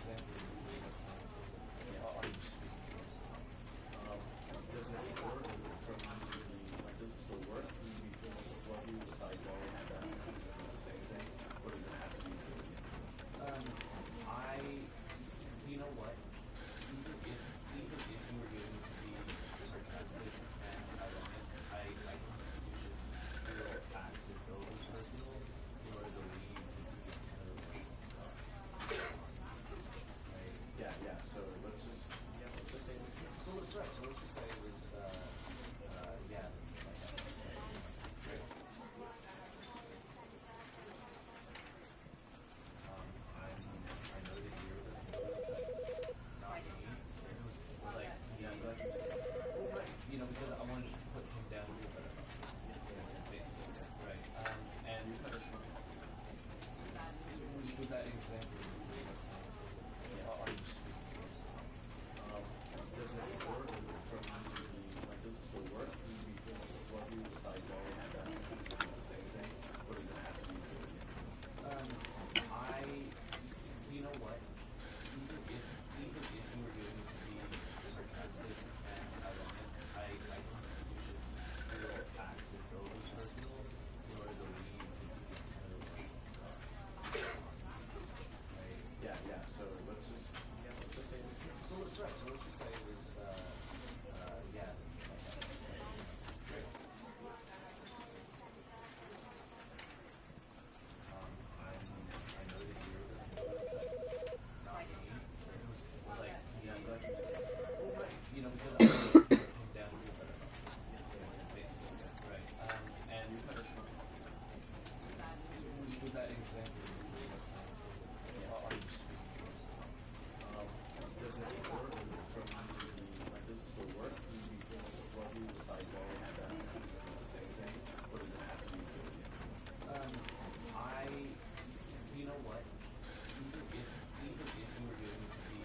example of the are you speaking to? Does it work from like does it still work? Do you feel love you if I go and the same thing? Or does it have to be really? You know what? Even if you were going to be sarcastic and ironic, I think you should still act as though it was personal in order to leave this kind of stuff. Right? Yeah. So let's just say this. So let's just say it was yeah. Great. I know that you're the not me. It was like because I wanted to put him down a little bit. Basically, right. And with that example, are you speaking to? Does it work from like does it still work? Do you feel love you if I go and the same thing? Or does it have to be really? You know what? Even if you were going to be sarcastic and ironic, I think you should still act as though it was personal in order to leave this kind of stuff. Right? Yeah. So let's just say this. So let's just say it was yeah. Great. I know that you're the not me. It was like because I wanted to put him down a little bit. Basically, right. And with that example, are you speaking to? Does it work from like does it still work? Do you feel love you if I go and the same thing? Or does it have to be really? You know what? Even if you were going to be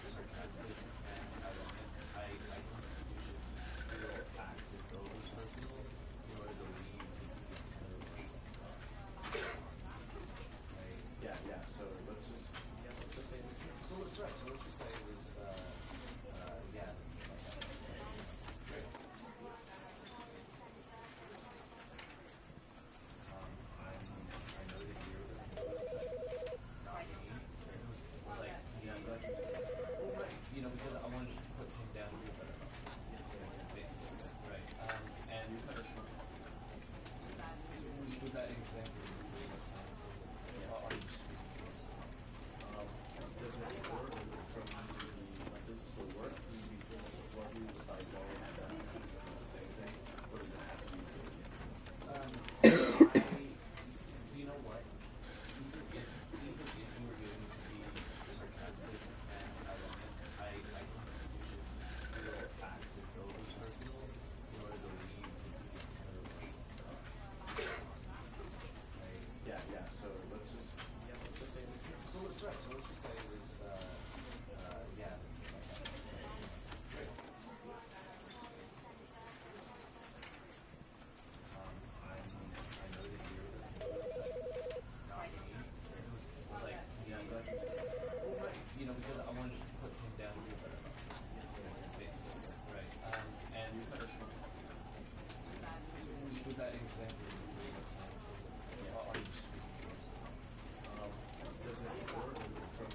sarcastic and ironic, I think you should still act as though it was personal in order to leave this kind of stuff. Right? Yeah. So let's just say this. So let's just say it was yeah. Great. I know that you're the not me. It was like because I wanted to put him down a little bit. Basically, right. And with that example, are you speaking to? Does it work from like does it still work? Do you feel love you if I go and the same thing? Or does it have to be really? You know what? Even if you were going to be sarcastic and ironic, I think you should still act as though it was personal in order to leave this kind of stuff. Right? Yeah. So let's just say this. So let's just say it was yeah. Great. I know that you're the not me. It was like because I wanted to put him down a little bit. Basically, right. And with that example, are you speaking to? Does it work from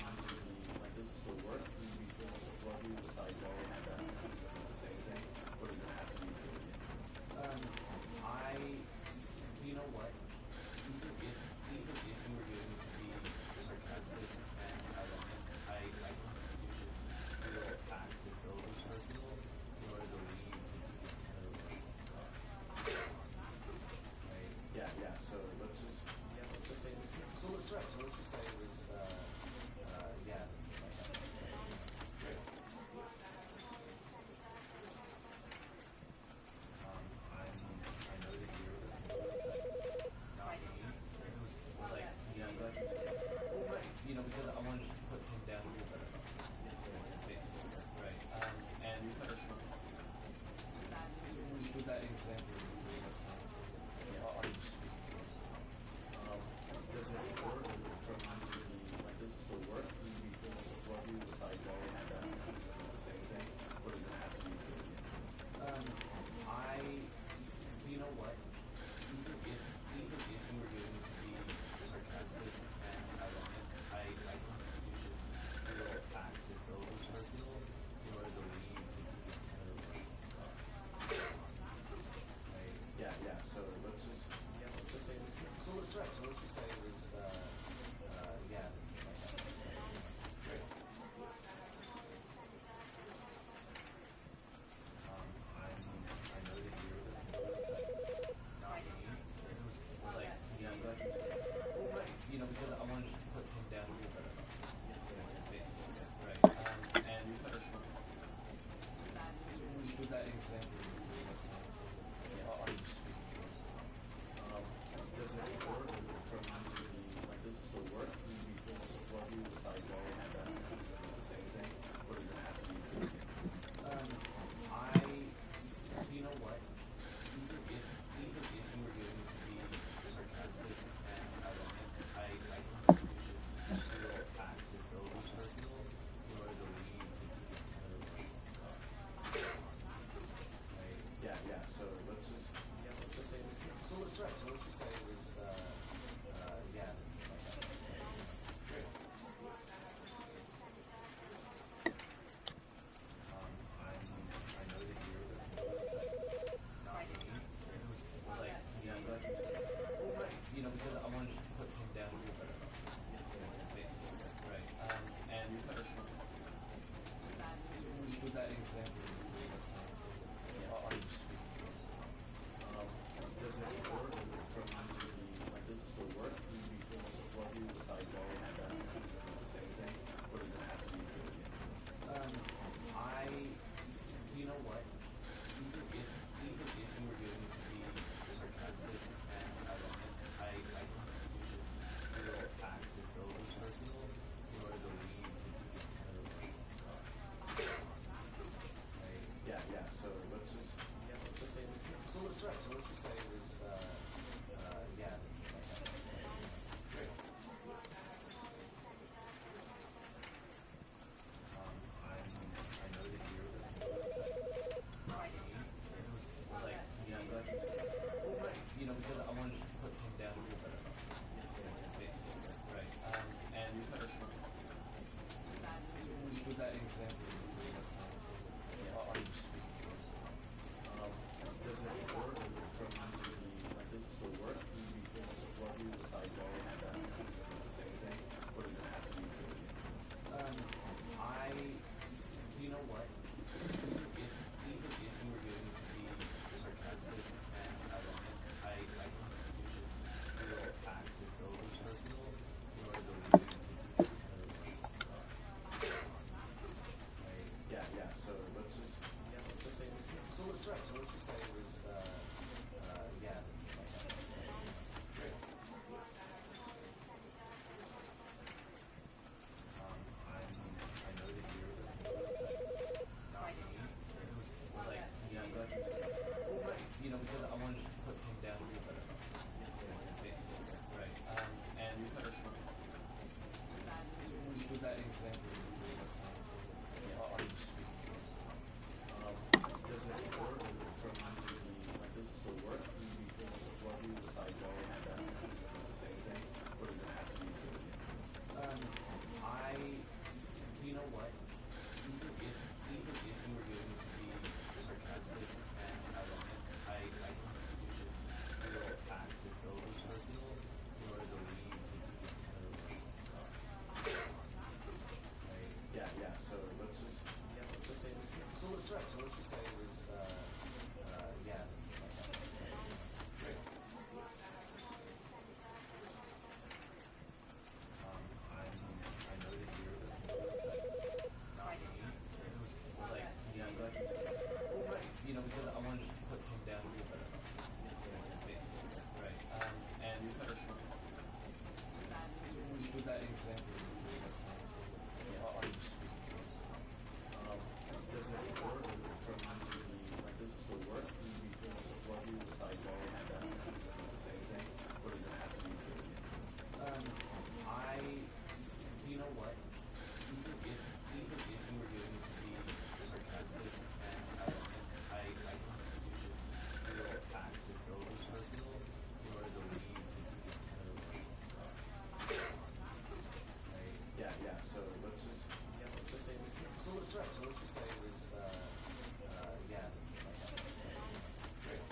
like does it still work? Do you feel love you if I go and the same thing? Or does it have to be really? You know what? Even if you were going to be sarcastic and ironic, I think you should still act as though it was personal in order to leave this kind of stuff. Right? Yeah. So let's just say this. So let's just say it was yeah. Great. I know that you're the not me. It was like because I wanted to put him down a little bit. Basically, right. And with that example, are you speaking to? Does it work from So let's just say this. So let's right. So let's just say it was yeah. Great. I know that you're the sexist, not me. This was like Yeah, I'm glad you said that. well, right. You know, because I wanted to put him down to a better level. Basically, right. And You better stop. was that an example of you listening? Yeah. Are you speaking? Does it work from like does it still work? Do we feel support you if I go and do the same thing? Or does it have to be two again? You know what? Even if you were going to be sarcastic and ironic, I think you should still act as though it was personal in order to leave this kind of stuff. Right? Yeah. So let's just say this. So let's right. So let's just say it was yeah. Great. I know that you're the sexist, not me. This was like Yeah, I'm glad you said that. well, right. You know, because I wanted to put him down to a better level. Basically, right. And You better stop. was that an example of you listening? Yeah. Are you speaking? Does it work from like does it still work? Do we feel support you if I go and do the same thing? Or does it have to be two again? You know what? Even if you were going to be sarcastic and ironic, I think you should still act as though it was personal in order to leave this kind of stuff. Right? Yeah. So let's just say this. So let's right. So let's just say it was yeah. Great. I know that you're the sexist, not me. This was like Yeah, I'm glad you said that. well, right. You know, because I wanted to put him down to a better level. Basically, right. And You better stop. was that an example of you listening? Yeah. Are you speaking? Does it work from like does it still work? Do we feel support you if I go and do the same thing? Or does it have to be two again? You know what? Even if you were going to be sarcastic and ironic, I think you should still act as though it was personal in order to leave this kind of stuff. Right? Yeah. So let's just say this. So let's right. So let's just say it was yeah. Great. I know that you're the sexist, not me. This was like Yeah, I'm glad you said that. well, right. You know, because I wanted to put him down to a better level. Basically, right. And You better stop. was that an example of you listening? Yeah. Are you speaking? Does it work from like does it still work? Do we feel support you if I go and do the same thing? Or does it have to be two again? You know what? Even if you were going to be sarcastic and ironic, I think you should still act as though it was personal in order to leave this kind of stuff. Right? Yeah. So let's just say this. So let's right. So let's just say it was yeah. Great. I know that you're the sexist, not me. This was like yeah. Yeah, I'm glad you said that. Well, right. You know, because I wanted to put him down to a better level. Basically, right. And You better stop. was that an example of you listening? Yeah. Are you speaking? Does it work from like does it still work? Do we feel support you if I go and do the same thing? Or does it have to be two again? You know what? Even if you were going to be sarcastic and ironic, I think you should still act as though it was personal in order to leave this kind of stuff. Right? Yeah. So let's just say this. So let's right. So let's just say it was yeah. Great.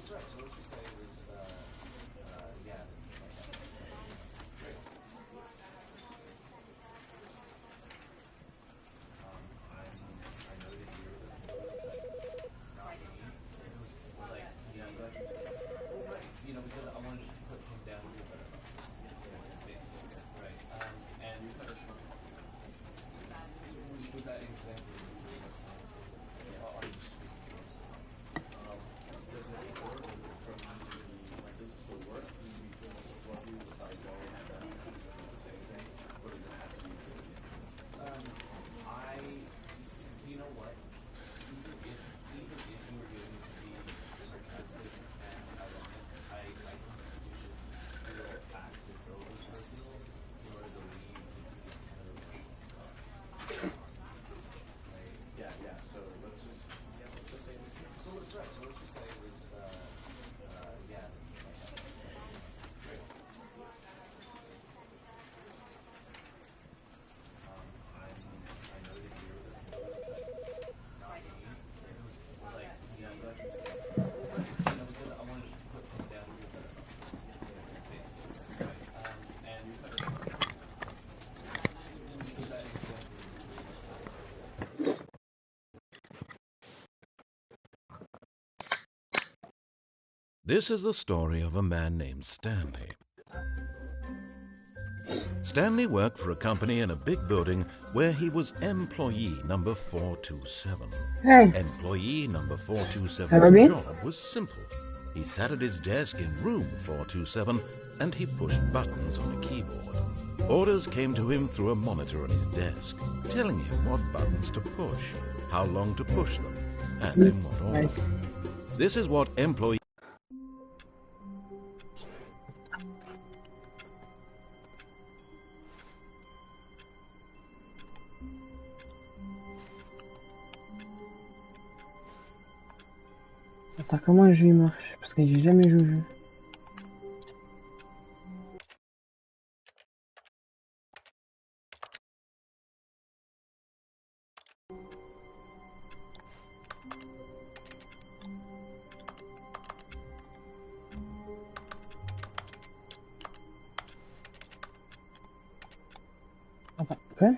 that's right. So what you say was, yeah. Great. I know that you're the not me. This was like, yeah, but, well, right. You know, because I wanted to put him down a little better. Basically, right. And you put us on. Was that example of the yeah, on the streets? Does it work from the, like, does it still work? Would you be able to plug you if I go and choose the same thing? Or does it have to be filled in? You know what? Even if you were going to be sarcastic and ironic, I think you should still act as though it was personal in order to leave the biggest kind of emotional stuff. Right? Yeah. So let's just say this. So let's right. So what you say was, yeah. Great. I know that you're the not me. This was like, yeah, but, you know, because I wanted to put him down a little better. Basically, right. And you put us on. Was that example of the This is the story of a man named Stanley. Stanley worked for a company in a big building where he was employee number 427. Hey, Employee number Ça va 427's bien? job was simple. He sat at his desk in room 427 and he pushed buttons on a keyboard. Orders came to him through a monitor on his desk, telling him what buttons to push, how long to push them, and in what order. Nice. This is what employee Attends, comment le jeu il marche? Parce que j'ai jamais joué au jeu. Attends, quoi?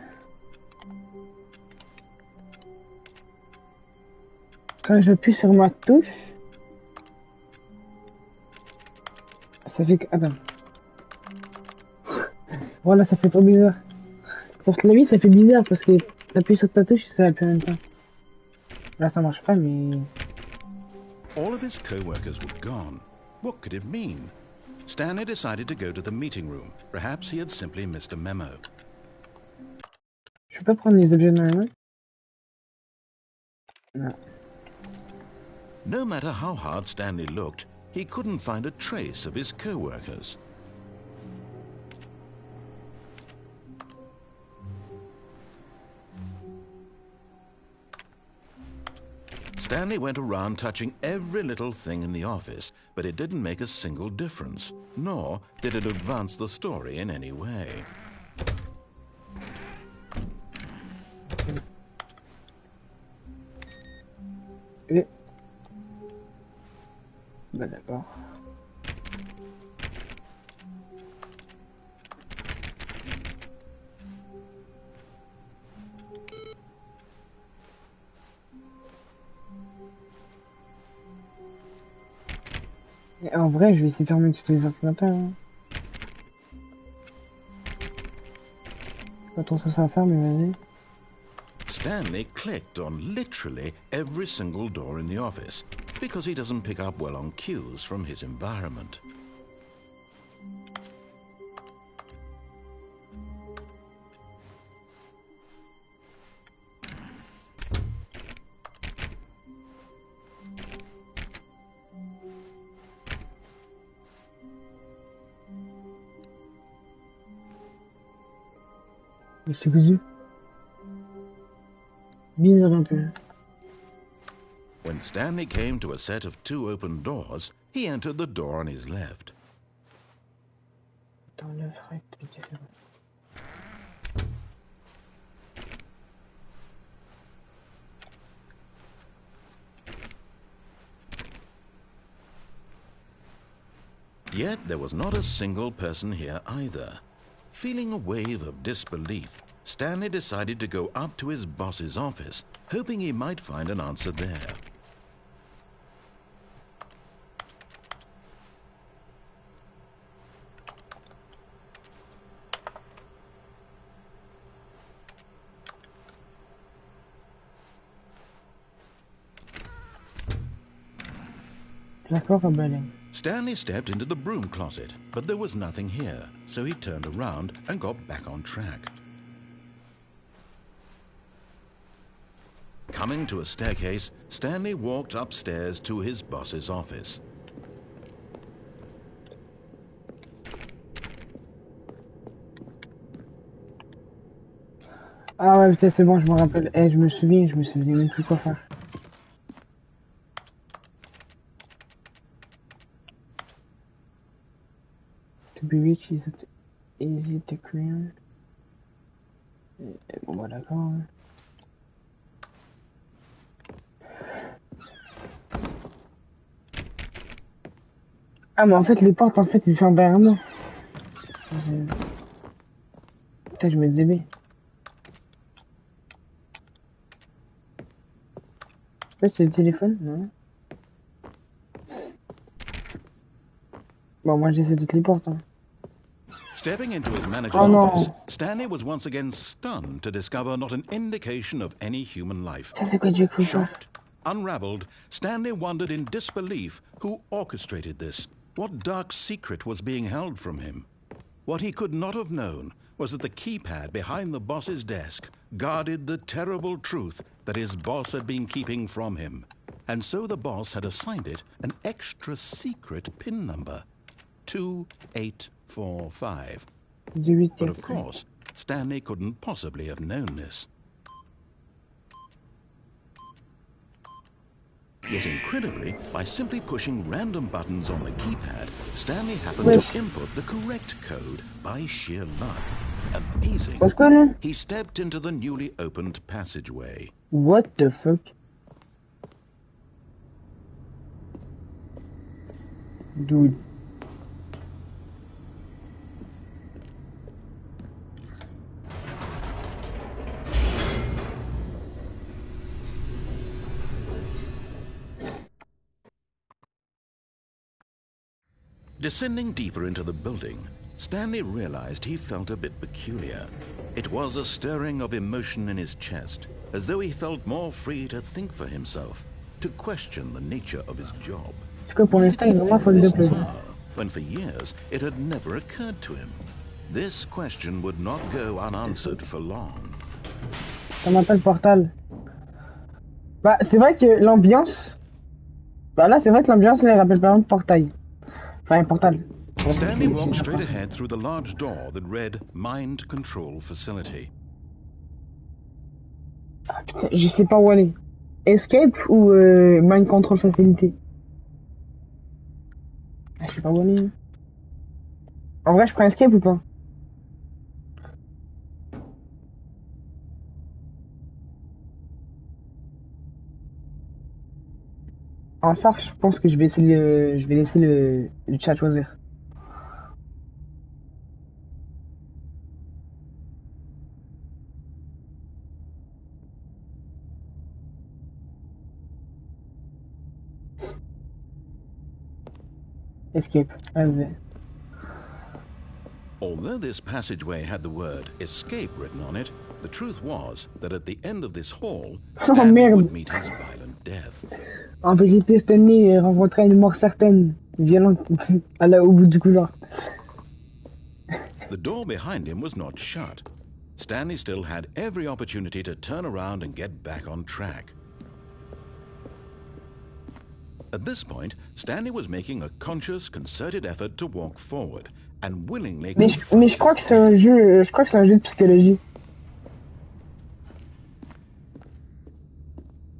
Quand j'appuie sur ma touche, ça fait que... Attends. Voilà, ça fait trop bizarre. Sur clavier, ça fait bizarre parce que t'appuies sur ta touche et ça appuie en même temps. Là, ça marche pas, mais... All of his co-workers were gone. What could it mean? Stanley decided to go to the meeting room. Perhaps he had simply missed a memo. Je peux pas prendre les objets dans la main? Non. No matter how hard Stanley looked, he couldn't find a trace of his co-workers. Stanley went around touching every little thing in the office, but it didn't make a single difference, nor did it advance the story in any way. Et... Bah d'accord. Et en vrai, je vais essayer de fermer tous les ordinateurs. Hein. Pas trop ça à faire, mais vas-y. Stanley clicked on literally every single door in the office because he doesn't pick up well on cues from his environment. C'est cousu. Bizarre un peu. When Stanley came to a set of 2 open doors, he entered the door on his left. Dans le fret, ok, c'est bon. Yet there was not a single person here either. Feeling a wave of disbelief, Stanley decided to go up to his boss's office, hoping he might find an answer there. Stanley stepped into the broom closet, but there was nothing here, so he turned around and got back on track. Coming to a staircase, Stanley walked upstairs to his boss's office. Ah ouais, putain, c'est bon, je me rappelle. Eh, je me souviens même plus quoi faire. To be rich is it easy to create. Bon bah d'accord. Hein. Ah mais en fait les portes en fait ils sont derrière moi. Putain je me disais bien. Là c'est le téléphone, non? Bon moi j'essaie toutes les portes. Hein. Stepping into his manager's office, Stanley was once again stunned to discover not an indication of any human life. Shocked, unraveled, Stanley wondered in disbelief who orchestrated this. What dark secret was being held from him? What he could not have known was that the keypad behind the boss's desk guarded the terrible truth that his boss had been keeping from him. And so the boss had assigned it an extra secret PIN number. 2845. But of course, Stanley couldn't possibly have known this. Yet incredibly, by simply pushing random buttons on the keypad, Stanley happened to input the correct code by sheer luck. Amazing. He stepped into the newly opened passageway. What the fuck? Dude. Descending deeper into the building, Stanley realized he felt a bit peculiar. It was a stirring of emotion in his chest, as though he felt more free to think for himself, to question the nature of his job. When for years it had never occurred to him. This question would not go unanswered for long. Ça m'appelle Portal. Bah, c'est vrai que l'ambiance... Bah là, c'est vrai que l'ambiance, là, elle rappelle par exemple Portail. Enfin, Portal. Stanley walked straight ahead through the large door that read Mind Control Facility. Ah, putain, je sais pas où aller. Escape ou Mind Control Facility? Ah, je sais pas où aller. En vrai, je prends Escape ou pas? En ça, je pense que je vais laisser le chat choisir. Escape, vas-y. Although this passageway had the word escape written on it, the truth was that at the end of this hall, Stanley would meet his violent death. En vérité, Stanley rencontrait une mort certaine, violente, au bout du couloir. The door behind him was not shut. Stanley still had every opportunity to turn around and get back on track. At this point, Stanley was making a conscious, concerted effort to walk forward and willingly. Mais je crois que c'est un jeu, de psychologie.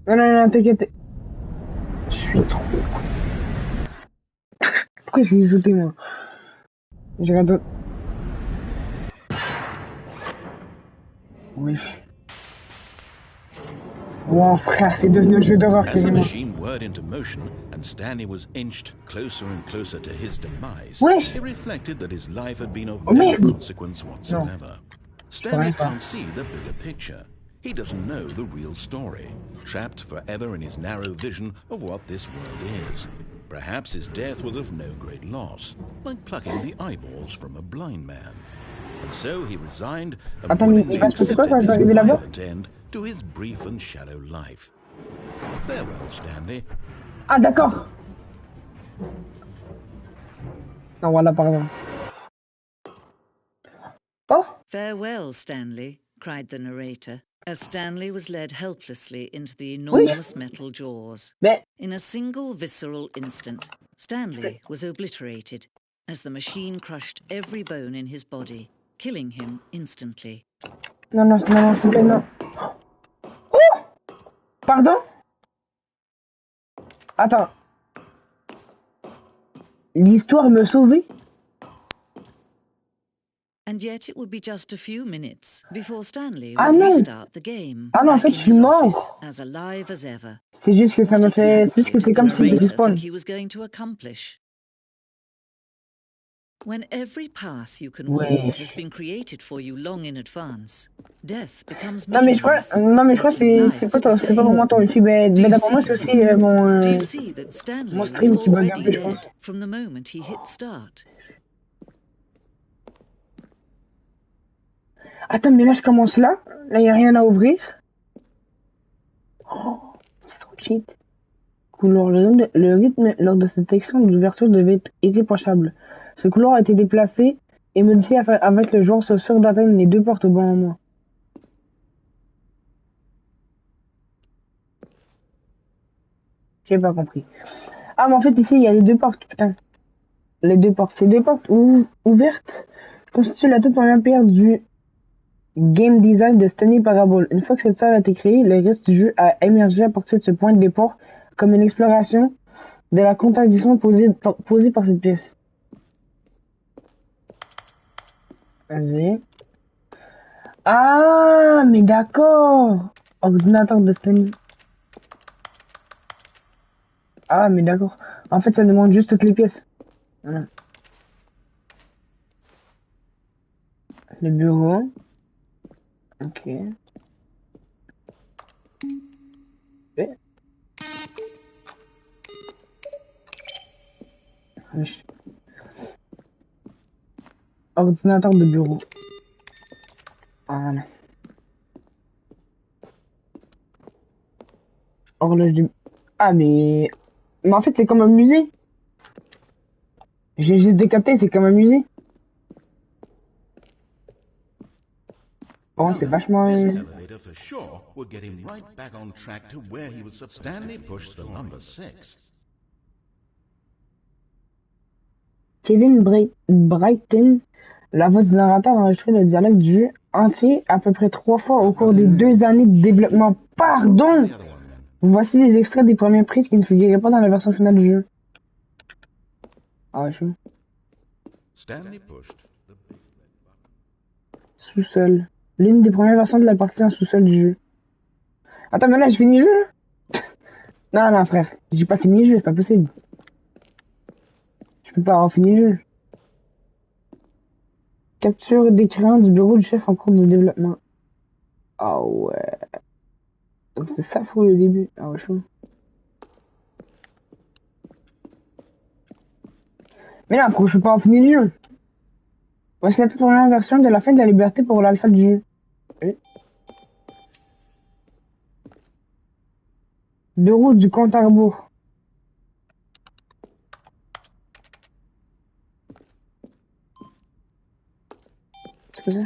Non, t'inquiète. Je suis trop. Pourquoi je vais sauter moi? Je regarde. Oui. Oh frère, c'est devenu un jeu d'horreur As the quasiment. machine whirred into motion and Stanley was inched closer and closer to his demise, Wesh. he reflected that his life had been of Oh no merde. consequence Non, whatsoever. je peux rien Stanley faire. can't see the bigger picture. He doesn't know the real story, trapped forever in his narrow vision of what this world is. Perhaps his death was of no great loss, like plucking the eyeballs from a blind man. And so he resigned and Attends, mais il willingly va se passer quoi accepted quand je this vais arriver là-bas? violent end to his brief and shallow life. Farewell, Stanley. Ah d'accord. Non, voilà, pardon. Oh, Farewell, Stanley, cried the narrator, as Stanley was led helplessly into the oui. enormous metal jaws. Mais, In a single visceral instant, Stanley was obliterated as the machine crushed every bone in his body, killing him instantly. non, non, non, non, s'il te plaît, non. Oh, pardon. Attends. L'histoire me sauvait. And yet it would be just a few minutes before Stanley Ah would non. restart the game. Ah non, en back fait, in je suis his office, mort. as alive as ever. C'est juste que ça What me fait... C'est juste exactly que c'est did the comme si je narrator respawn. think he was going to accomplish? When every path you can Wesh. walk has been created for you long in advance, death becomes Non mais je crois, meaningless. non mais je crois que Life c'est pas the c'est pas same. vraiment ton wifi, mais Do you d'après moi see? c'est aussi Do you see that Stanley mon was stream qui bug un already peu, je pense. dead from the moment he hit start? Attends, mais là je commence là y a rien à ouvrir. Oh, c'est trop cheat. Couloir, le rythme lors de cette section d'ouverture devait être irréprochable. Ce couloir a été déplacé et modifié afin que le joueur soit sûr d'atteindre les deux portes au bon moment. J'ai pas compris. Ah mais en fait ici il y a les deux portes, putain. Les deux portes. Ces deux portes ouvertes constituent la toute première pierre du game design de Stanley Parable. Une fois que cette salle a été créée, le reste du jeu a émergé à partir de ce point de départ comme une exploration de la contradiction posée par cette pièce. Vas-y. Ah, mais d'accord. Ordinateur de Stanley. Ah, mais d'accord. En fait, ça demande juste toutes les pièces. Voilà. Le bureau. Ok. Okay. Wesh. Ordinateur de bureau. Voilà. Horloge du... Ah, mais en fait, c'est comme un musée. J'ai juste décapté, c'est comme un musée. Bon, c'est vachement... This elevator for sure would get him right back on track to where he was. Stanley pushed the number 6. Kevin Brighton, la voix du narrateur, a enregistré le dialogue du jeu entier à peu près 3 fois au cours des 2 années de développement. Pardon! Voici des extraits des premières prises qui ne figuraient pas dans la version finale du jeu. Ah ouais, chaud. Stanley pushed the big red button. Sous-sol. L'une des premières versions de la partie en sous-sol du jeu. Attends, mais là, je finis le jeu, là? Non, non, frère. J'ai pas fini le jeu, c'est pas possible. Je peux pas avoir fini le jeu. Capture d'écran du bureau du chef en cours de développement. Ah ouais. Donc c'est ça, fou, le début. Ah ouais, chaud. Mais là, pourquoi je peux pas avoir fini le jeu? Voici la toute première version de la fin de la liberté pour l'alpha du jeu. Oui. Bureau du compte à rebours. C'est quoi ça?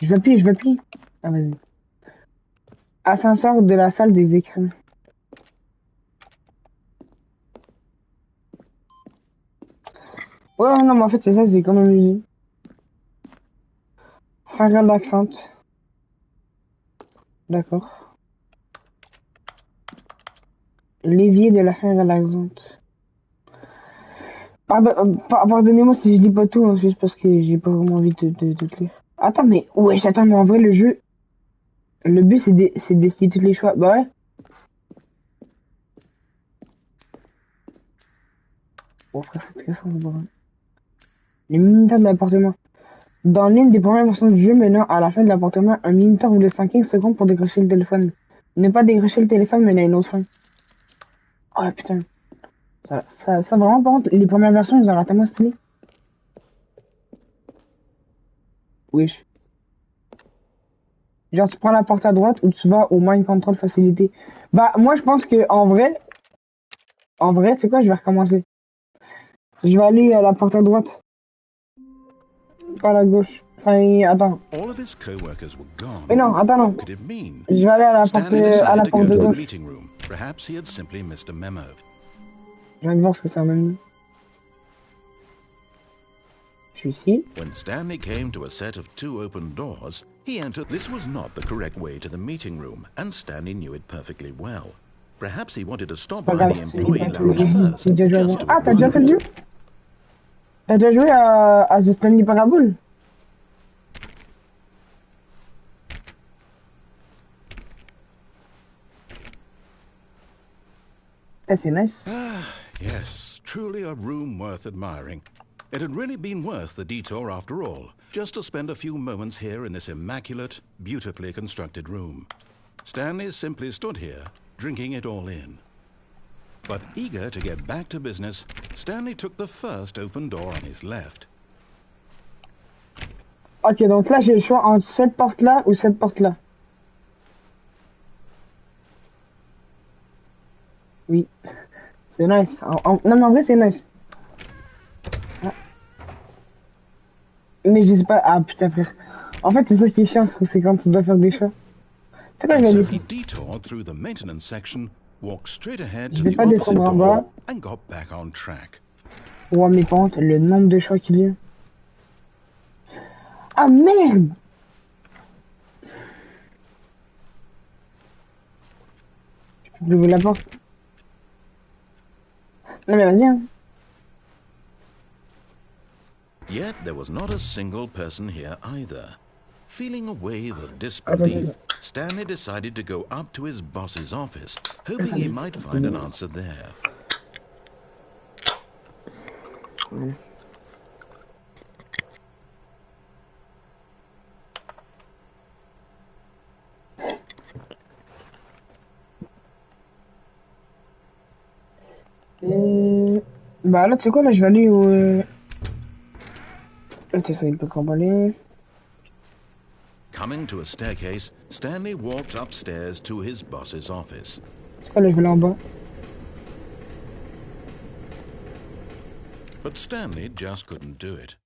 Je vais appuyer. Ah, vas-y. Ascenseur de la salle des écrans. Ouais, non, mais en fait, c'est ça, c'est comme un musée. Fin relaxante. D'accord. L'évier de la fin relaxante. Pardonnez-moi si je lis pas tout, hein, c'est juste parce que j'ai pas vraiment envie de lire. Attends, mais... Ouais, j'attends, mais en vrai, le jeu... Le but, c'est d'esquiver tous les choix. Bah ouais. Bon, frère, c'est très sens, bon. Les minuteurs de l'appartement. Dans l'une des premières versions du jeu menant à la fin de l'appartement, un minuteur vous laisse 15 secondes pour décrocher le téléphone. Ne pas décrocher le téléphone mène à une autre fin. Oh putain. Ça vraiment, par contre, les premières versions, ils ont l'air tellement stylé. Wesh. Genre, tu prends la porte à droite ou tu vas au mind control facilité. Bah, moi, je pense que, en vrai, c'est quoi, je vais recommencer. Je vais aller à la porte à droite. Pas à la gauche. Enfin, attends. All of his co-workers were gone. Mais non, attends, non. What could it mean? Je vais aller à la porte, Stanley decided to go de to the gauche. meeting room. Perhaps he had simply missed a memo. Je viens de voir ce que ça m'a mis. Je suis ici. When Stanley came to a set of 2 open doors, he entered. This was not the correct way to the meeting room, and Stanley knew it perfectly well. Perhaps he wanted to stop by the employee lounge first, just to Ah, t'as déjà fait le jeu? T'as déjà joué à The Stanley Parable? C'est nice. Yes, truly a room worth admiring. It had really been worth the detour after all, just to spend a few moments here in this immaculate, beautifully constructed room. Stanley simply stood here, drinking it all in. But eager to get back to business, Stanley took the first open door on his left. Ok, donc là, j'ai le choix entre cette porte-là ou cette porte-là. Oui. C'est nice. Non, mais en vrai, c'est nice. Ah. Mais je sais pas. Ah, putain, frère. En fait, c'est ça qui est chiant, c'est quand tu dois faire des choix. C'est quoi, je vais So descendre. he detoured through the maintenance section, walked straight ahead Je to vais the pas opposite descendre en bas. door, and got back on track. Oh, mais par contre, le nombre de choix qu'il y a. Ah, merde! Je vais ouvrir la porte. Non, mais vas-y, hein. Yet there was not a single person here either. Feeling a wave of disbelief, Stanley decided to go up to his boss's office, hoping he might find an answer there. Bah là, tu sais quoi, là, je vais aller au... Ok, ça, il peut comballer. Coming to a staircase, Stanley walked upstairs to his boss's office. C'est quoi, là, je vais aller en bas. But Stanley just couldn't do it.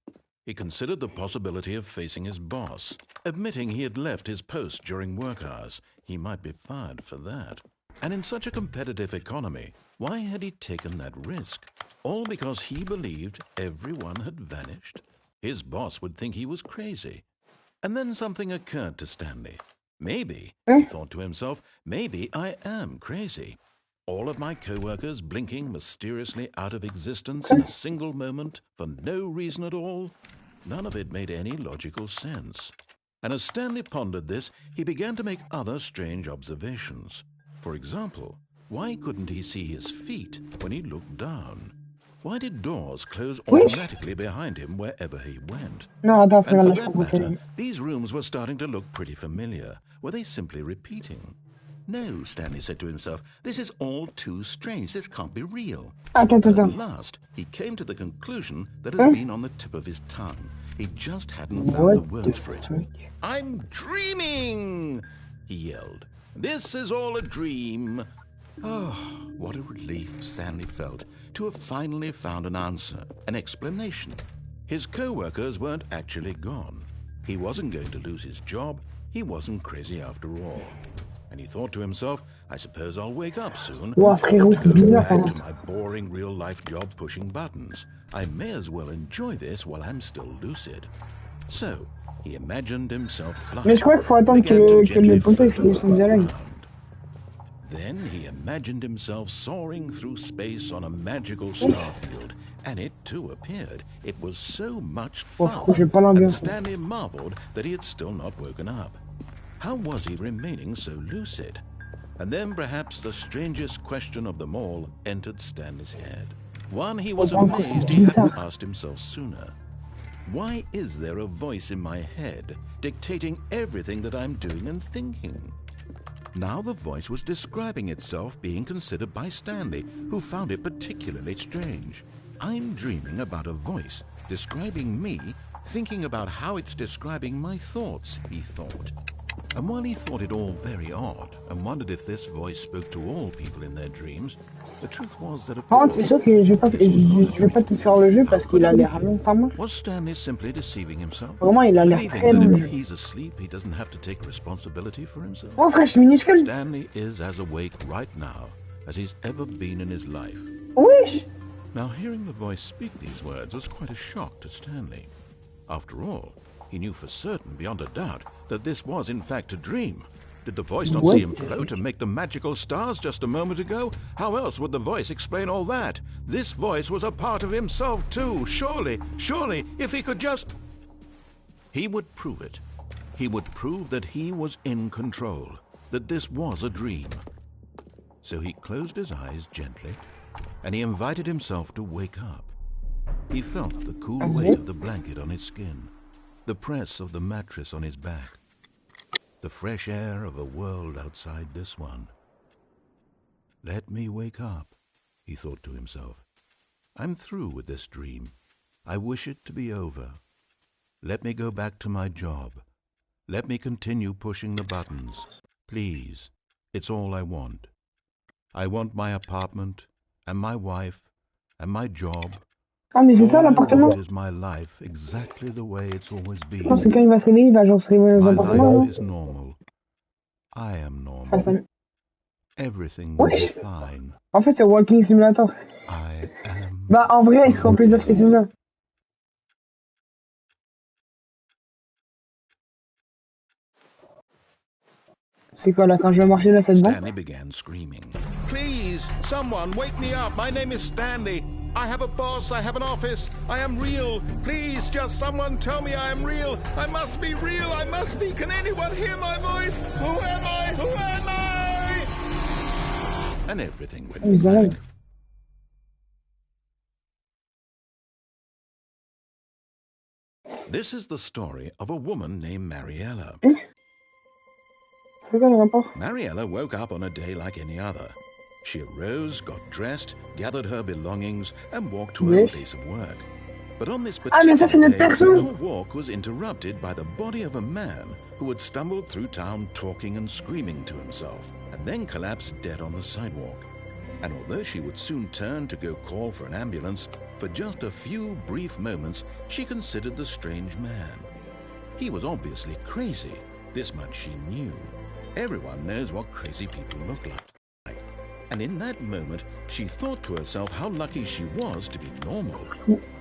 He considered the possibility of facing his boss, admitting he had left his post during work hours. He might be fired for that. And in such a competitive economy, why had he taken that risk? All because he believed everyone had vanished? His boss would think he was crazy. And then something occurred to Stanley. Maybe, he thought to himself, maybe I am crazy. All of my co-workers blinking mysteriously out of existence in a single moment for no reason at all? None of it made any logical sense. And as Stanley pondered this, he began to make other strange observations. For example, why couldn't he see his feet when he looked down? Why did doors close automatically behind him wherever he went? Non, attends, frère, And là, for je that crois que... matter, these rooms were starting to look pretty familiar. Were they simply repeating? No, Stanley said to himself, this is all too strange. This can't be real. Attends, At attends. last, he came to the conclusion that had been on the tip of his tongue. He just hadn't found the words for it. I'm dreaming, he yelled. This is all a dream. Oh, what a relief Stanley felt to have finally found an answer, an explanation. His co-workers weren't actually gone. He wasn't going to lose his job. He wasn't crazy after all. And he thought to himself, I suppose I'll wake up soon. Ouah, frérot, c'est bizarre, Back hein. to my boring real-life job pushing buttons. I may as well enjoy this while I'm still lucid. So, he imagined himself flying. Mais je crois qu'il faut attendre began to que le gently poteau il float finisse son along the dialogue. ground. Then he imagined himself soaring through space on a magical starfield, and it too appeared. It was so much fun, j'ai pas and l'ambiance. Stanley marveled that he had still not woken up. How was he remaining so lucid? And then perhaps the strangest question of them all entered Stanley's head. One he was amazed he hadn't asked himself sooner. Why is there a voice in my head dictating everything that I'm doing and thinking? Now the voice was describing itself being considered by Stanley, who found it particularly strange. I'm dreaming about a voice describing me, thinking about how it's describing my thoughts, he thought. And while he thought it all very odd and wondered if this voice spoke to all people in their dreams, the truth was that of course, c'est sûr que je vais pas te faire le jeu parce qu'il a l'air vraiment sans moi. Was Stanley simply deceiving himself? Vraiment, il a l'air très bon. If he's asleep, he doesn't have to take responsibility for himself. Oh frère, je suis minuscule. Stanley is as awake right now as he's ever been in his life. Wesh. Now, hearing the voice speak these words was quite a shock to Stanley. After all, he knew for certain, beyond a doubt, that this was in fact a dream. Did the voice not see him float and make the magical stars just a moment ago? How else would the voice explain all that? This voice was a part of himself too. Surely, if he could just... He would prove it. He would prove that he was in control, that this was a dream. So he closed his eyes gently, and he invited himself to wake up. He felt the cool weight of the blanket on his skin, the press of the mattress on his back, the fresh air of a world outside this one. Let me wake up, he thought to himself. I'm through with this dream. I wish it to be over. Let me go back to my job. Let me continue pushing the buttons. Please, it's all I want. I want my apartment, and my wife, and my job. Ah mais c'est ça l'appartement. Is my life exactly the way it's always been. Je pense que quand il va se réveiller, il va genre se réveiller dans un appartement. My life is normal. I am normal. Everything will be fine. En fait c'est Walking Simulator. I am. Bah en vrai, on peut dire que c'est ça. C'est quoi là, quand je vais marcher là, ça te va? Stanley began screaming. Please, someone, wake me up. My name is Stanley. I have a boss. I have an office. I am real. Please, just someone tell me I am real. I must be real. I must be. Can anyone hear my voice? Who am I? Who am I? And everything went black. This is the story of a woman named Mariella. Mariella woke up on a day like any other. She arose, got dressed, gathered her belongings, and walked to her place of work. But on this particular day, her walk was interrupted by the body of a man who had stumbled through town talking and screaming to himself, and then collapsed dead on the sidewalk. And although she would soon turn to go call for an ambulance, for just a few brief moments she considered the strange man. He was obviously crazy, this much she knew. Everyone knows what crazy people look like. And in that moment, she thought to herself how lucky she was to be normal.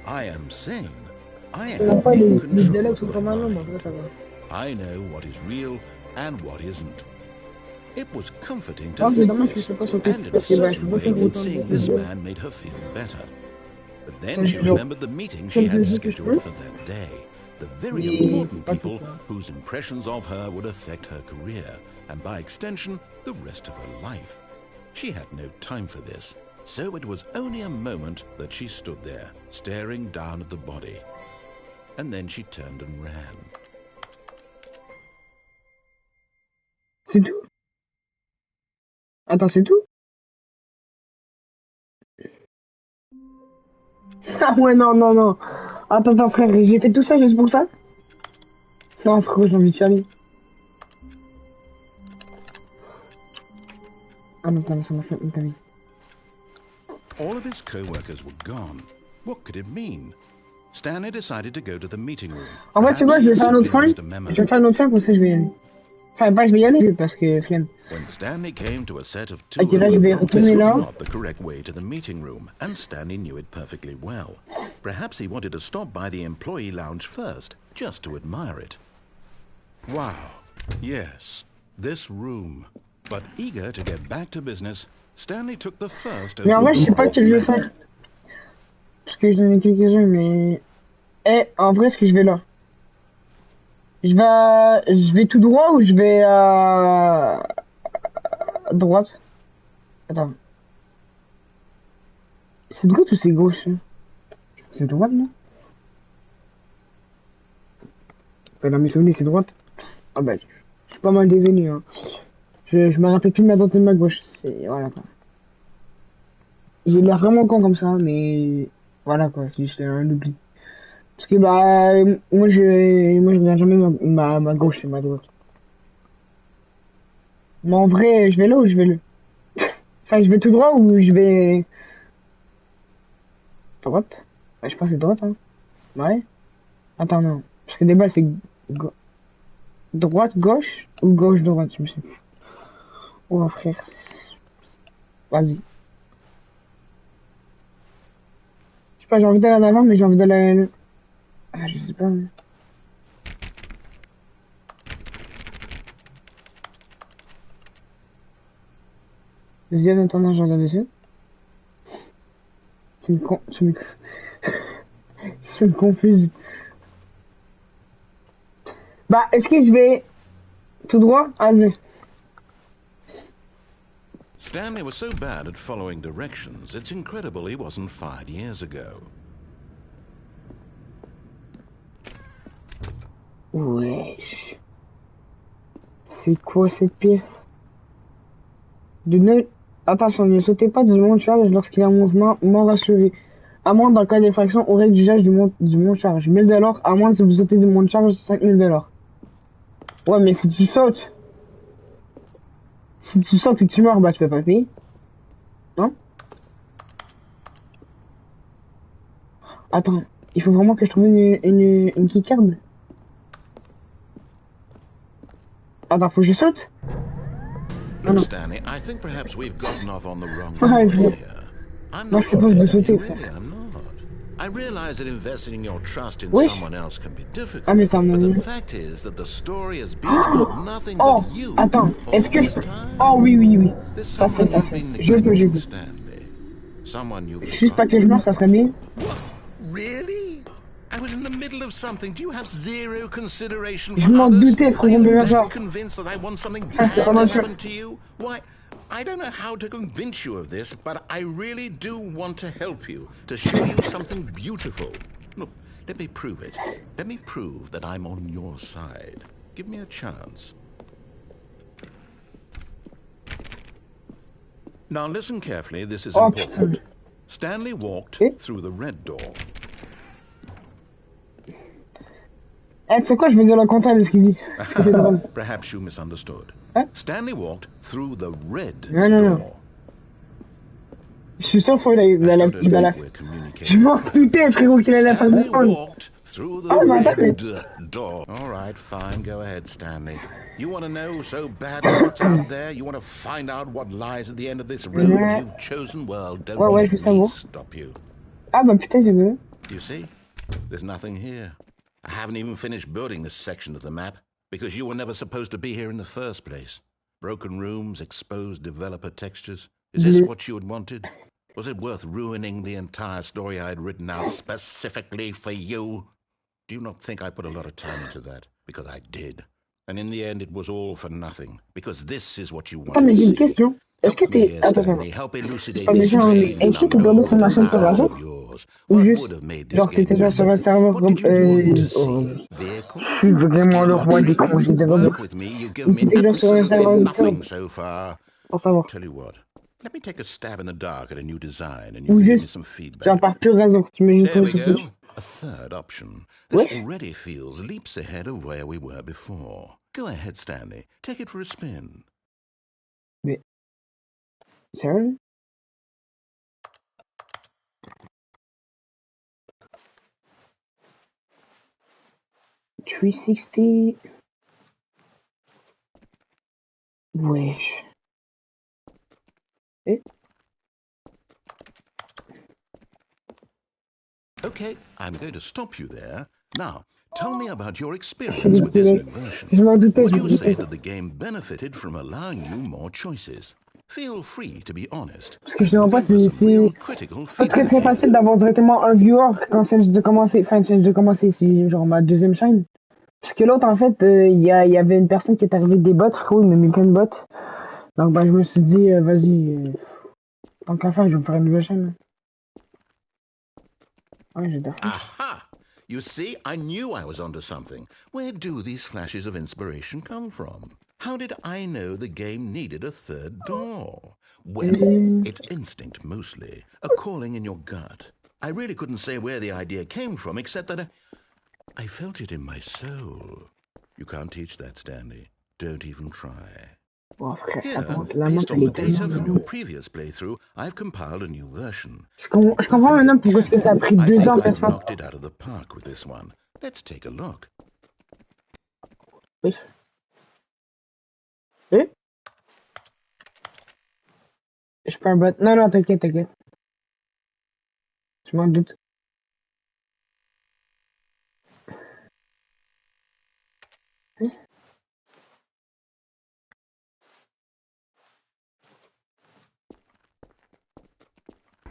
I am sane. I am in control of my mind. I know what is real and what isn't. It was comforting to think this, and in a certain way, seeing this man made her feel better. But then she remembered the meeting she had scheduled for that day. The very important people whose impressions of her would affect her career, and by extension, the rest of her life. She had no time for this, so it was only a moment that she stood there, staring down at the body. And then she turned and ran. C'est tout? Attends, c'est tout? Ah ouais, non. Attends, frère, j'ai fait tout ça juste pour ça? Non, frère, j'ai envie de chialer. Ah non, ça m'a fait une. All of his co-workers were gone. What could it mean? Stanley decided to go to the meeting room. En fait, c'est quoi, je vais faire un autre fin? Je vais faire un autre fin, pour ça je vais y aller. Enfin, pas je vais y aller, parce que flemme. When Stanley came to a set of two, Ok, là je vais retourner this là. was not the correct way to the meeting room, and Stanley knew it perfectly well. Perhaps he wanted to stop by the employee lounge first, just to admire it. Wow, yes, this room. But eager to get back to business, Stanley took the first. Mais en vrai, je sais pas quel je vais faire. Parce que j'en ai quelques-uns, mais... en vrai, est-ce que je vais là? Je vais tout droit ou je vais à droite? Attends. C'est droite ou c'est gauche? C'est droite, non? Enfin, dans mes souvenirs, c'est droite. Ah bah, je suis pas mal désolé, hein. Je me rappelle plus de ma droite et de ma gauche. C'est, voilà, quoi. J'ai l'air vraiment con comme ça, mais voilà, quoi. C'est juste un oubli. Parce que, bah, moi, je regarde jamais ma gauche et ma droite. Mais en vrai, je vais là ou je vais là? Enfin, je vais tout droit ou je vais droite? Ouais, je pense que c'est droite, hein. Ouais. Attends, non. Parce que des base, c'est droite, gauche ou gauche, droite, je me sais plus. Oh, frère. Vas-y. Je sais pas, j'ai envie d'aller en avant, mais j'ai envie d'aller... Ah, je sais pas. Vas-y, en attendant, je regarde dessus. Je me confuse. Bah, est-ce que je vais tout droit? Vas-y. Stanley was so bad at following directions, it's incredible he wasn't fired years ago. Wesh. C'est quoi cette pièce? De ne... Attention, ne sautez pas du monde charge lorsqu'il y a un mouvement mort assuré. À moins d'un cas d'effraction aux règles d'usage du monde charge. 1000 $, à moins si vous sautez du monde charge, 5000 $. Ouais, mais si tu sautes... Si tu sautes et que tu meurs, bah tu peux pas payer. Non? Attends, il faut vraiment que je trouve une keycard. Attends, faut que je saute? Look, Stanley, I think perhaps we've gotten off on the wrong Ouais, foot here. I'm moi not je propose de your sauter, enemy, frère. really, I'm not. I realize that investing your trust in Oui. someone else can be difficult, Ah, mais ça but the me... fact is that the story has been about nothing Oh, but you attends, all est-ce que... this time. Oh oui, oui, oui. There's Ça someone se you've fait. been Je neglecting, peux. Stanley. Someone you've Juste pas que je meurs, ça serait bien. What? Really? I was in the middle of something. Do you have zero consideration Je for m'en others? doutais, Are frérot, you de that ça. convinced that I want something Ah, bad c'est pas to mal sûr. happen to you? Why, I don't know how to convince you of this, but I really do want to help you, to show you something beautiful. Look, let me prove it. Let me prove that I'm on your side. Give me a chance. Now listen carefully, this is Oh, important. putain. Stanley walked Eh? through the red door. Eh, tu sais quoi, je vais dire le contraire de ce qu'il dit. Parce que c'est drôle. Perhaps you misunderstood. Hein? Stanley walked through the red Non, non, non. door. Je suis sûr qu'il I va still la... don't Il va la... think we're communicating. Je m'en doutais, frérot, qu'il allait la faire Stanley descendre. walked through the Oh, bah, red d'accord. door. All right, fine. Go ahead, Stanley. You want to know so badly what's out there? You want to find out what lies at the end of this road Ouais. you've chosen? Well, don't Ouais, let je veux me savoir. stop you. Ah bah putain, c'est vrai. You see? There's nothing here. I haven't even finished building this section of the map because you were never supposed to be here in the first place. Broken rooms, exposed developer textures. Is this what you had wanted? Was it worth ruining the entire story I had written out specifically for you? Do you not think I put a lot of time into that? Because I did. And in the end, it was all for nothing. Because this is what you Attends, wanted mais to j'ai une see. question. Est-ce que Help me t'es... here, Attends, Stanley. attends. Help elucidate Pas this méchant, mais strange est-ce que t'es tombé sur ma chaîne par desire hasard? of yours. Ou What juste... would have made this Genre, game t'étais genre sur un better? serveur... What did you want to Oh, see? Vehicles? je suis vraiment le roi des cons, je les ai Work remis. with me, you give Ou me t'étais genre sur un absolutely serveur nothing Discord, so far. pour savoir. Tell you what, let me take a stab in the dark at a new design and you Ou can give me juste... some Genre, feedback. par pur hasard, tu mets juste There tombé we sur Twitch. go. A third option. This Wesh. already feels leaps ahead of where we were before. Go ahead, Stanley. Take it for a spin. Mais... Sérieux? $360. Wesh. Eh? Okay, I'm going to stop you there. Now, tell me about your experience with this new version. Je m'en doutais, Would je m'en you say doutais. that the game benefited from allowing you more choices? Feel free to be honest. Parce que je sais pas, Give us some real c'est critical pas très feedback facile here. d'avoir directement un viewer quand c'est juste de commencer. Enfin, c'est juste de commencer, c'est genre ma deuxième chaîne. Parce que l'autre, en fait, y avait une personne qui est arrivée avec des bots, frérot, il m'a mis plein de bots. Donc, bah, je me suis dit, vas-y, tant qu'à faire, je vais me faire une nouvelle chaîne. Ouais, j'adore ça. Aha! You see, I knew I was onto something. Where do these flashes of inspiration come from? How did I know the game needed a third door? Well, it's instinct mostly, a calling in your gut. I really couldn't say where the idea came from, except that I felt it in my soul. You can't teach that, Stanley. Don't even try. Oh, frère, Here, attends, la based map, on elle the est tellement data from longue. your previous playthrough, I've compiled a new version. Je comprends maintenant pourquoi est-ce que ça a pris I 2 think ans à faire I've ça. knocked it out of the park with this one. Let's take a look. Oui. Oui. Je peux un bot. Non, non, t'inquiète, t'inquiète. Je m'en doute. Oui.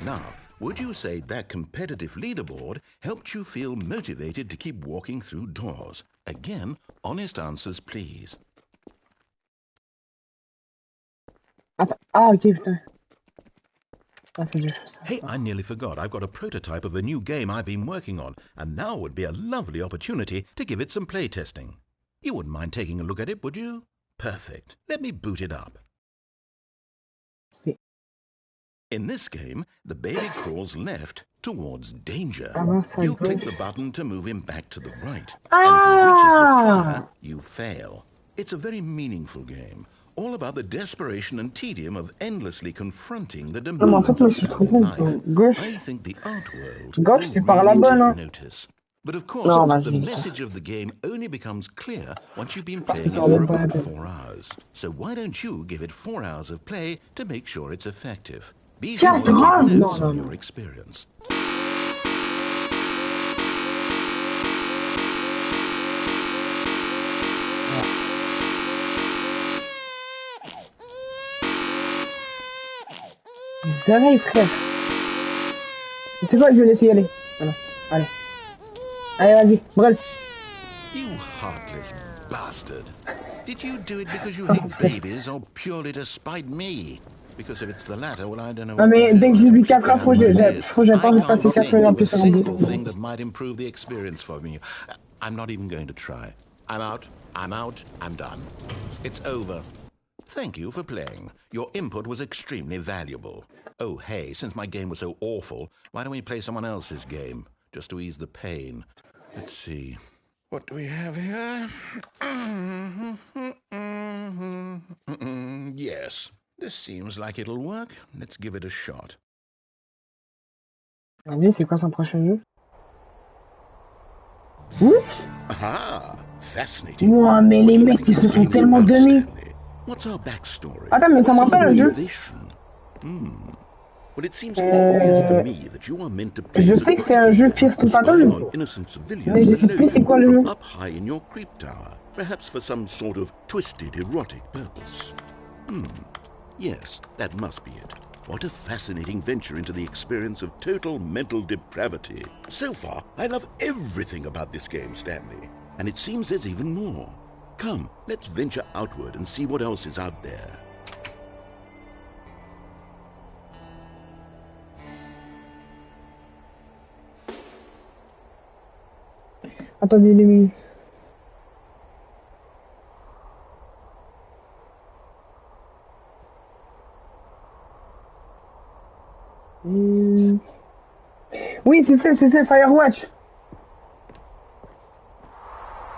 Now, would you say that competitive leaderboard helped you feel motivated to keep walking through doors? Again, honest answers, please. Attends. Ah, ok, putain. Ah, faut que je fasse ça. Hey, I nearly forgot. I've got a prototype of a new game I've been working on, and now would be a lovely opportunity to give it some playtesting. You wouldn't mind taking a look at it, would you? Perfect. Let me boot it up. Si. In this game, the baby crawls left towards danger. Avance à You click gauche. the button to move him back to the right. Ah! And if he reaches the fire, you fail. It's a very meaningful game, all about the desperation and tedium of endlessly confronting the Non, mais en demands fait, moi, of je suis trop family con. life. Gauche. I think the art world Gauche, will c'est par la really bonne, take hein. notice. But of course, Non, the vas-y. message of the game only becomes clear once you've been Parce que playing ça it va for pas about la peine. 4 hours. So why don't you give it 4 hours of play to make sure it's effective? Be 4 sure to keep heures? Non, notes non, on non. your experience. Ils arrivent, frère. Tu sais quoi, je vais laisser y aller. Voilà. Allez. Allez, vas-y, brûle. You heartless bastard. Did you do it because you hate babies or purely to spite me? Because if it's the latter, well, I don't know Non, what mais to do. dès que I j'ai vu 4 completely heures, have no ideas. j'ai pas I envie de can't passer 4 think heures en of a plus sur un single bouton. thing that might improve the experience for me. I'm not even going to try. I'm out, I'm done. It's over. Thank you for playing. Your input was extremely valuable. Oh, hey, since my game was so awful, why don't we play someone else's game, just to ease the pain? Let's see. What do we have here? Yes, this seems like it'll work. Let's give it a shot. Vas-y, c'est quoi son prochain jeu? Ouch! Aha! Fascinating. Ouah, mais What les do you mecs, think ils this se font game is tellement about, demi. Stanley? What's our backstory? Attends, mais ça me What is our rappelle un jeu. motivation? Well, it seems obvious to me that you are meant to play Je as a sais que c'est un jeu creepy Pierce game, ton spying patron. on innocent civilians Mais je sais below plus c'est you quoi le from jeu. up high in your creep tower, perhaps for some sort of twisted erotic purpose. Yes, that must be it. What a fascinating venture into the experience of total mental depravity. So far, I love everything about this game, Stanley. And it seems there's even more. Come, let's venture outward and see what else is out there. Attendez 2 minutes. Oui, c'est ça, Firewatch.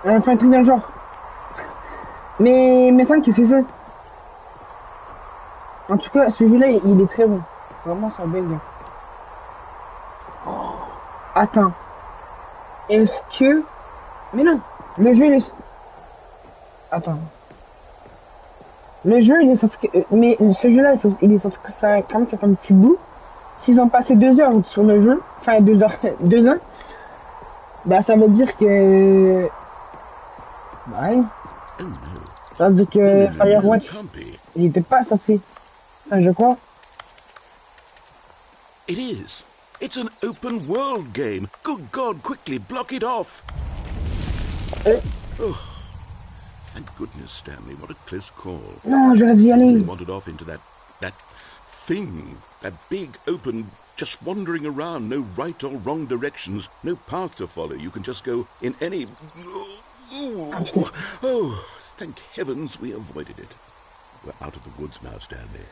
Enfin, un truc dans le genre. Mais il me semble que c'est ça. En tout cas, ce jeu-là, il est très bon. Vraiment, c'est un bang. Oh, attends. Est-ce que... Mais non, le jeu, il est... Attends. Le jeu, il est sorti... Mais ce jeu-là, il est sorti... Ça, quand même, ça fait un petit bout. S'ils ont passé 2 heures sur le jeu, enfin 2 heures, 2 ans, bah ça veut dire que... Bah ouais. Oh no. Ça veut dire que Firewatch, Can't be. il était pas sorti. Enfin, je crois. It is. It's an open world game. Good God, quickly block it off. Oh, thank goodness, Stanley. What a close call. Non, je reste y He aller. wandered off into that thing, that big open, just wandering around, no right or wrong directions, no path to follow. You can just go in any... Oh, thank heavens we avoided it. We're out of the woods now, Stanley.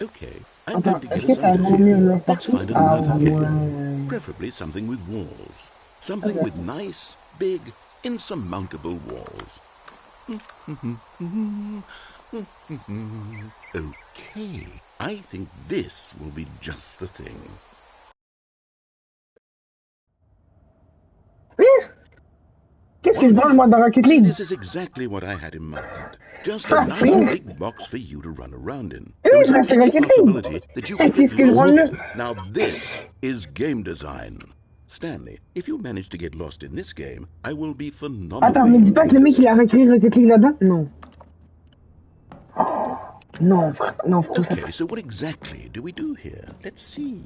Okay, I'm going to get us out of here. Let's find another game. Preferably something with walls. Something with nice, big, insurmountable walls. Okay, I think this will be just the thing. Qu'est-ce que je branle moi dans Rocket See, League? this is exactly what I had in mind. Just a nice big box for you to run around in. There Oui, isn't c'est any Rocket possibility League. that you could Qu'est-ce get que je lost branle in là? it. Now this is game design. Stanley, if you manage to get lost in this game, I will be phenomenally Attends, me dis pas que le mec impressed. il a réécrit Rocket League là-dedans? Non. Non, non, frérot, ça... Okay, so what exactly do we do here? Let's see.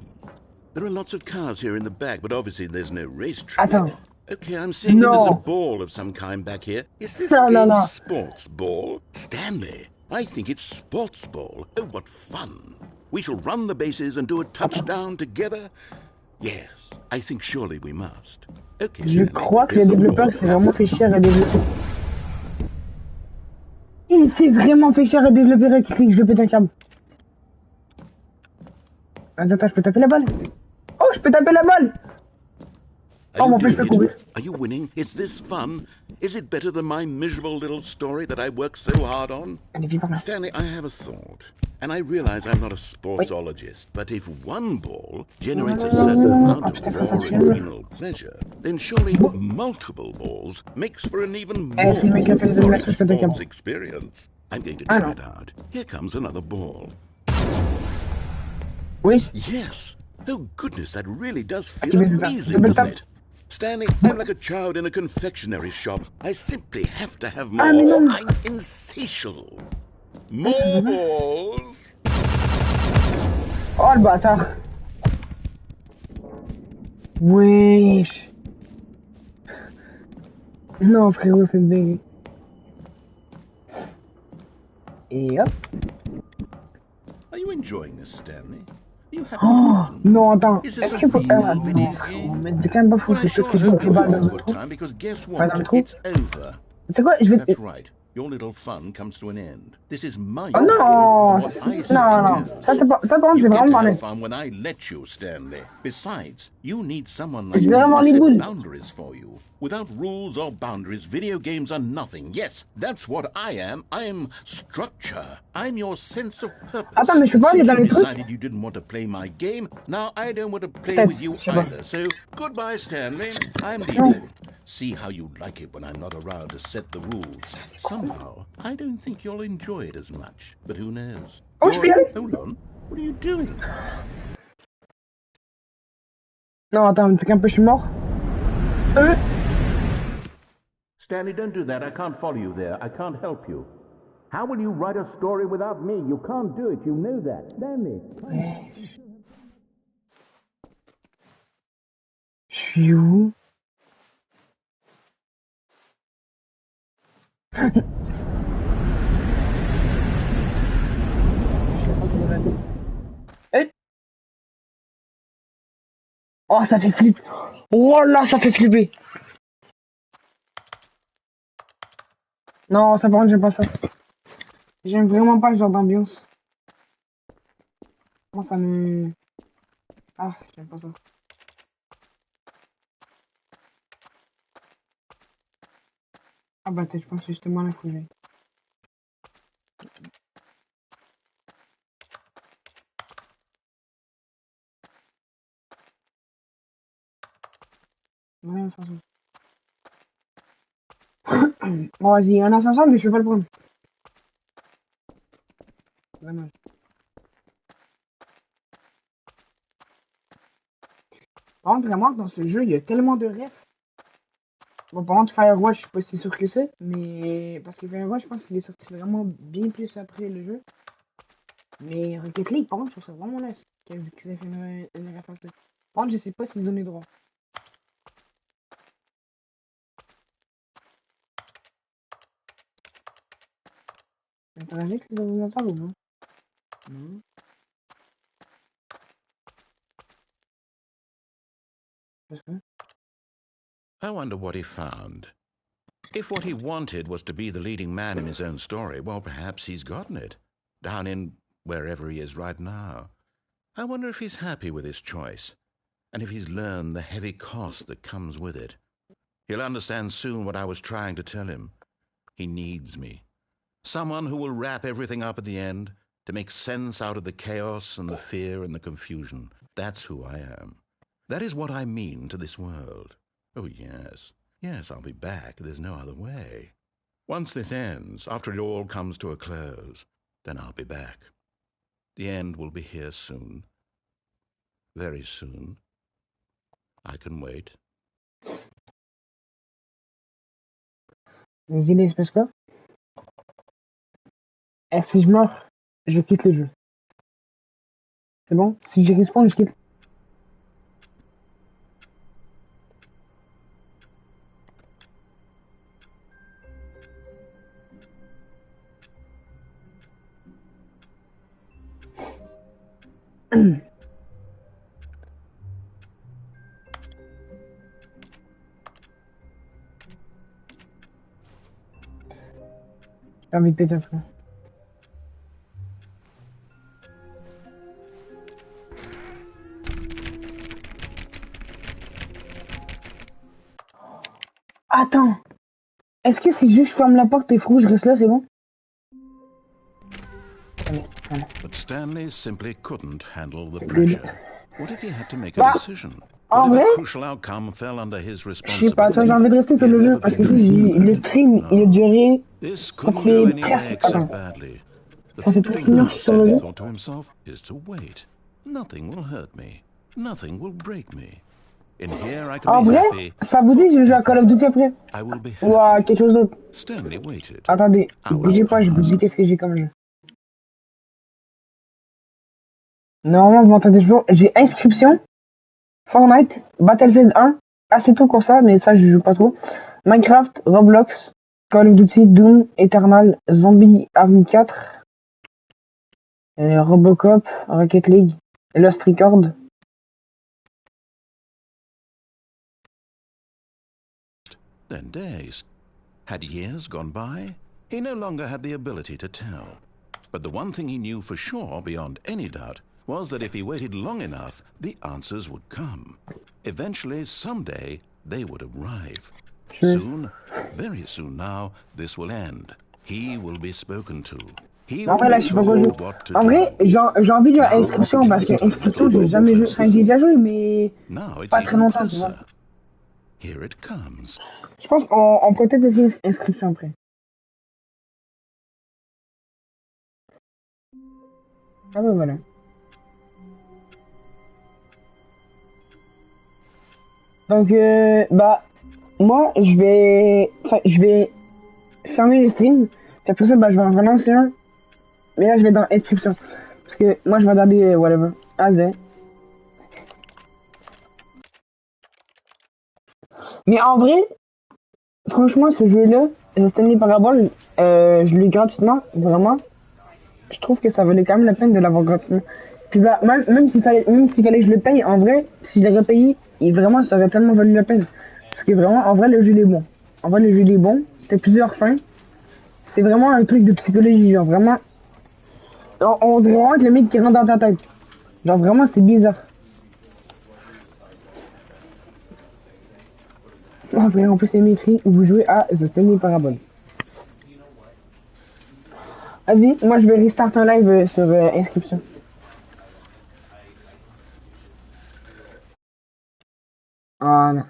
There are lots of cars here in the back, but obviously there's no racetrack. Attends. Okay, I'm seeing that there's a No. ball of some kind back here. Is this No, no, game no. sports ball? Stanley, I think it's sports ball. Oh, what fun. We shall run the bases and do a touchdown together. Yes, I think surely we must. Okay, Je Stanley, crois que here's le the développeur ball. s'est vraiment fait cher à développer. Il s'est vraiment fait cher à développer Rocket League, je vais péter un câble. Vas-y, attends, je peux taper la balle? Oh, je peux taper la balle! Are Oh, you mon père, je peux doing courir. it? Are you winning? Is this fun? Is it better than my miserable little story that I worked so hard on? Allez, viens par là. Stanley, I have a thought. And I realize I'm not a sportsologist, but if one ball generates a certain amount of raw adrenal pleasure, then surely multiple balls makes for an even more c'est le mec qui appelle le euphoric match, je peux te sports câble. experience. I'm going to Ah, try non. it out. Here comes another ball. Oui. Yes. Oh, goodness, that really does feel Tu veux ça? amazing, Je peux doesn't taper. it? Stanley, I'm like a child in a confectionery shop. I simply have to have Ah, mais more. non. I'm insatiable. More balls. Oh, le bâtard. Wesh. Non, frérot, c'est dingue. Et hop. Are you enjoying this, Stanley? Are you happy? Oh, non, attends. Is this Est-ce a qu'il faut... real non, video frérot, game? mais c'est quand même pas fou. Well, I C'est sure que je mets hope les you're balles having dans a le good trou. time, because guess Pas dans le what? trou. It's over. Tu sais quoi, je vais... That's right. Your little fun comes to an end. This is my Oh game, non, and what I say non, non. goes. Ça, par contre, You c'est get vraiment to parler. have fun when I let you, Stanley. Besides, you need someone Je like vais me avoir to les set boules. boundaries for you. Without rules or boundaries, video games are nothing. Yes, that's what I am. I'm structure. I'm your sense of purpose. Attends, mais je peux pas aller Since dans you les trucs? decided you didn't want to play my game, now I don't want to play Peut-être, with you je sais pas. either. So, goodbye, Stanley. I'm Non. leaving. See how you like it when I'm not around to set the rules. Somehow, I don't think you'll enjoy it as much. But who knows? Oh, je peux y aller? Hold on. What are you doing? Non, attends, c'est qu'un peu, je suis mort. Stanley, don't do that. I can't follow you there. I can't help you. How will you write a story without me? You can't do it. You know that. Stanley. Je suis où? Eh? Oh, ça fait flipper. Oh là, ça fait flipper. Non, ça par contre, j'aime pas ça. J'aime vraiment pas ce genre d'ambiance. Moi, ça me... Ah, j'aime pas ça. Ah bah, tu sais, je pense justement là, faut que j'aille. Ouais, un ascenseur. Bon, vas-y, un ascenseur, mais je peux pas le prendre. Vraiment. Par contre, vraiment, dans ce jeu, il y a tellement de refs. Bon, par contre, Firewatch, je suis pas si sûr que c'est, mais parce que Firewatch, je pense qu'il est sorti vraiment bien plus après le jeu. Mais Rocket League, par contre, je trouve ça vraiment nice qu'ils aient fait une référence là. Par contre, je sais pas s'ils ont les droits. Avec les ordinateurs ou pas? Non. Parce que... I wonder what he found. If what he wanted was to be the leading man in his own story, well, perhaps he's gotten it. Down in wherever he is right now. I wonder if he's happy with his choice, and if he's learned the heavy cost that comes with it. He'll understand soon what I was trying to tell him. He needs me. Someone who will wrap everything up at the end, to make sense out of the chaos and the fear and the confusion. That's who I am. That is what I mean to this world. Oh, yes. Yes, I'll be back. There's no other way. Once this ends, after it all comes to a close, then I'll be back. The end will be here soon. Very soon. I can wait. Les idées, c'est quoi? Et si je meurs, je quitte le jeu. C'est bon? Si j'y respawn, je quitte. J'ai envie de péter un frère. Attends. Est-ce que c'est juste je ferme la porte et frou, je reste là, c'est bon? Allez, voilà. But Stanley simply couldn't handle the pressure. What if he had to make a decision? En What if vrai, a crucial outcome fell under his je sais pas, responsibility? j'ai envie de rester sur le jeu parce que le stream, il est duré. This Ça couldn't fait go any way presque. except Attends. badly. The Ça fait thing to presque do une now, heure que je suis sur le Stanley jeu. thought to himself, is to wait. Nothing will hurt me. Nothing will break me. In here I can En be vrai, happy. ça vous dit que je joue à Call of Duty après? I will be Ou à happy. quelque chose d'autre? Stanley waited. Attendez, bougez pas, je vous passed. dis qu'est-ce que j'ai comme jeu. Normalement, vous m'entendez toujours. J'ai inscription, Fortnite, Battlefield 1. Ah, c'est tout pour ça, mais ça, je joue pas trop. Minecraft, Roblox, Call of Duty, Doom, Eternal, Zombie Army 4, Robocop, Rocket League, Lost Record. Then days. Had years gone by? He no longer had the ability to tell. But the one thing he knew for sure, beyond any doubt, was that if he waited long enough, the answers would come. Eventually, someday, they would arrive. Soon, very soon now, this will end. He will be spoken to. He En will vrai, là, be je sais pas quoi jouer. told what to En vrai, do. j'ai envie de jouer à inscription parce que inscription, j'ai jamais joué. Enfin, j'ai déjà joué, mais Now it's pas très even longtemps, tu vois. closer. Here it comes. Je pense qu'on peut peut-être essayer inscription après. Ah ben voilà. Donc, bah, moi, je vais fermer le stream. Puis après ça, bah, je vais en relancer un. Mais là, je vais dans inscription. Parce que moi, je vais regarder whatever. Az. Mais en vrai, franchement, ce jeu-là, Stanley Parable, je l'ai gratuitement, vraiment. Je trouve que ça valait quand même la peine de l'avoir gratuitement. Puis bah, même s'il fallait que je le paye, en vrai, si je l'aurais payé, vraiment, ça aurait tellement valu la peine. Parce que vraiment, en vrai, le jeu il est bon. En vrai, le jeu il est bon. T'as plusieurs fins. C'est vraiment un truc de psychologie, genre vraiment. On dirait vraiment que le mec qui rentre dans ta tête. Genre vraiment, c'est bizarre. En vrai, en plus, c'est écrit où vous jouez à The Stanley Parable. Vas-y, moi je vais restart un live sur inscription. Ah non.